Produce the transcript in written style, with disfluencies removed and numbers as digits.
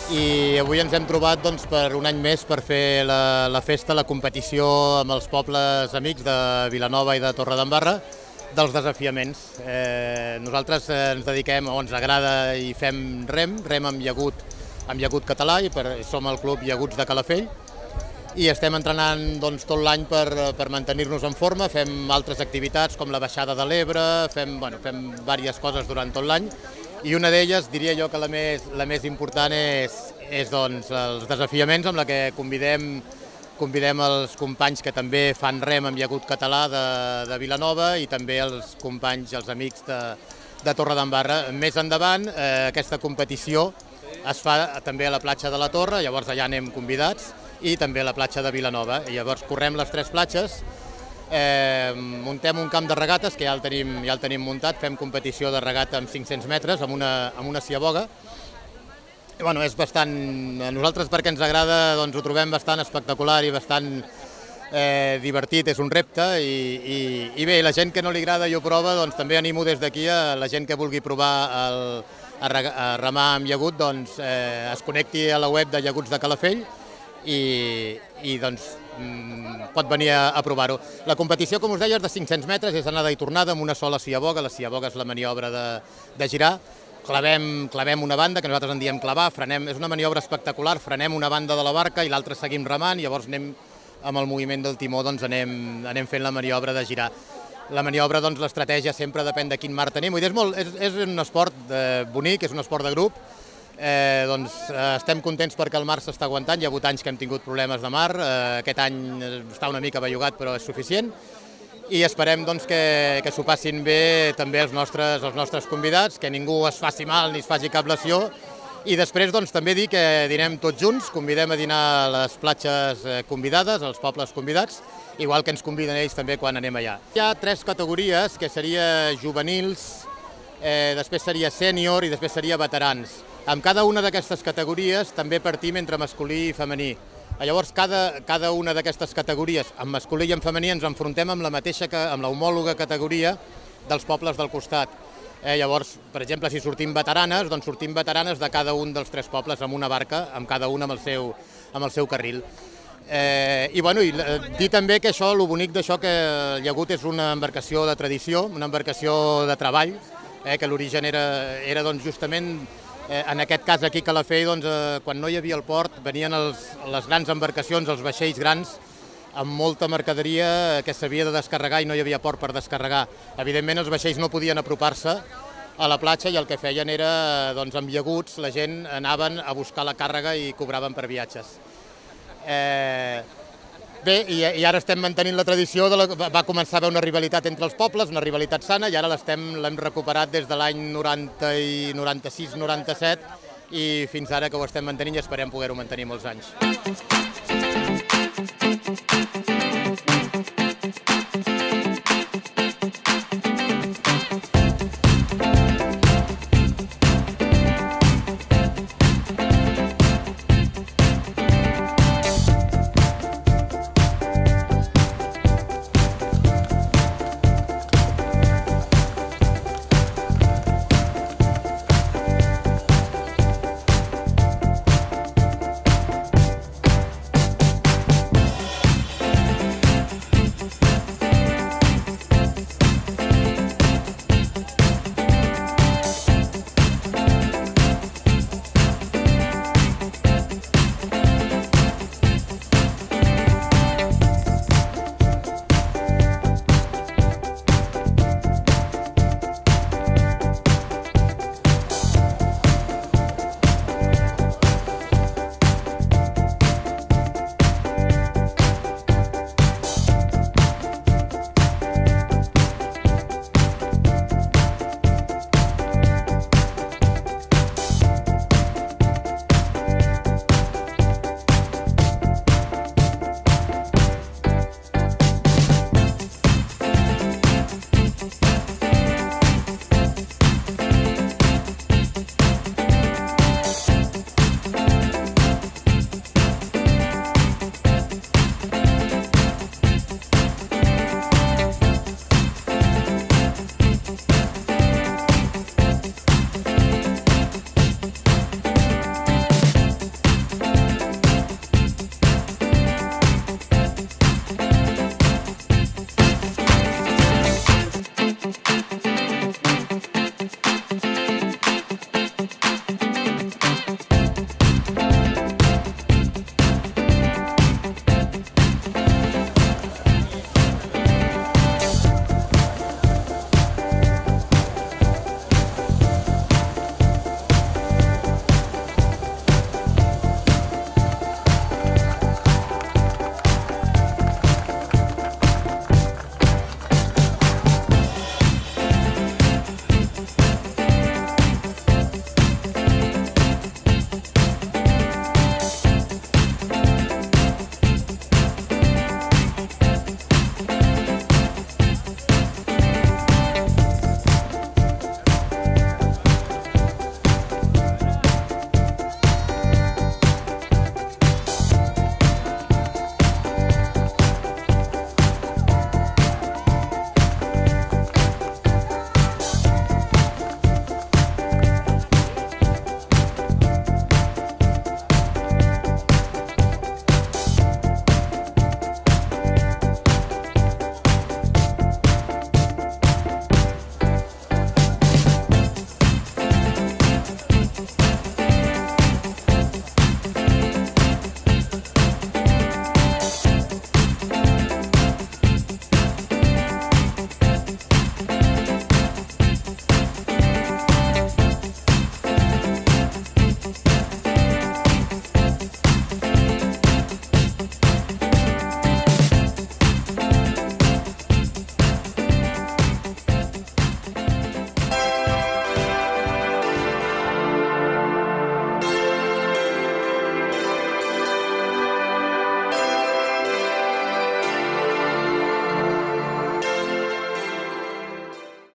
i avui ens hem trobat per un any més per fer la festa, la competició amb els pobles amics de Vilanova i de Torredembarra dels desafiaments. Nosaltres ens dediquem, o ens agrada i fem rem amb llagut català, i som el club Llaguts de Calafell, i estem entrenant tot l'any per mantenir-nos en forma. Fem altres activitats com la baixada de l'Ebre, fem diverses coses durant tot l'any, i una d'elles, diria jo que la més important és els desafiaments, amb la que convidem els companys que també fan rem amb llagut català de Vilanova, i també els companys, els amics de Torredembarra. Més endavant, aquesta competició es fa també a la platja de la Torre, llavors allà anem convidats, i també a la platja de Vilanova. Llavors correm les tres platges, muntem un camp de regates que ja el tenim muntat, fem competició de regata amb 500 metres, amb una siaboga. És bastant, a nosaltres perquè ens agrada, ho trobem bastant espectacular i bastant divertit, és un repte, i bé, la gent que no li agrada i ho prova, també animo des d'aquí a la gent que vulgui provar a remar amb llagut, es connecti a la web de Llaguts de Calafell i pot venir a provar-ho. La competició, com us deia, és de 500 metres, és anada i tornada amb una sola siaboga. La siaboga és la maniobra de girar. Clavem una banda, que nosaltres en diem clavar, frenem, és una maniobra espectacular, frenem una banda de la barca i l'altra seguim remant, llavors anem amb el moviment del timó, anem fent la maniobra de girar. La maniobra, l'estratègia sempre depèn de quin mar tenim. És un esport bonic, és un esport de grup. Estem contents perquè el mar s'està aguantant. Hi ha hagut anys que hem tingut problemes de mar, aquest any està una mica bellugat però és suficient, i esperem que s'ho passin bé també els nostres convidats, que ningú es faci mal ni es faci cap lesió, i després també dir que dinem tots junts, convidem a dinar a les platges convidades, als pobles convidats, igual que ens conviden ells també quan anem allà. Hi ha 3 categories, que seria juvenils, després seria sènior i després seria veterans. Amb cada una d'aquestes categories també partim entre masculí i femení. Llavors, cada una d'aquestes categories, amb masculí i amb femení, ens enfrontem amb l'homòloga categoria dels pobles del costat. Llavors, per exemple, si sortim veteranes, sortim veteranes de cada un dels 3 pobles amb una barca, amb cada una amb el seu carril. I dir també que el bonic d'això, que el llagut és una embarcació de tradició, una embarcació de treball, que l'origen era justament, en aquest cas aquí a Calafell, quan no hi havia el port, venien les grans embarcacions, els vaixells grans, amb molta mercaderia que s'havia de descarregar i no hi havia port per descarregar. Evidentment, els vaixells no podien apropar-se a la platja, i el que feien era, amb llaguts, la gent anaven a buscar la càrrega i cobraven per viatges. Bé, i ara estem mantenint la tradició, va començar a haver una rivalitat entre els pobles, una rivalitat sana, i ara l'hem recuperat des de l'any 96-97, i fins ara que ho estem mantenint, i esperem poder-ho mantenir molts anys.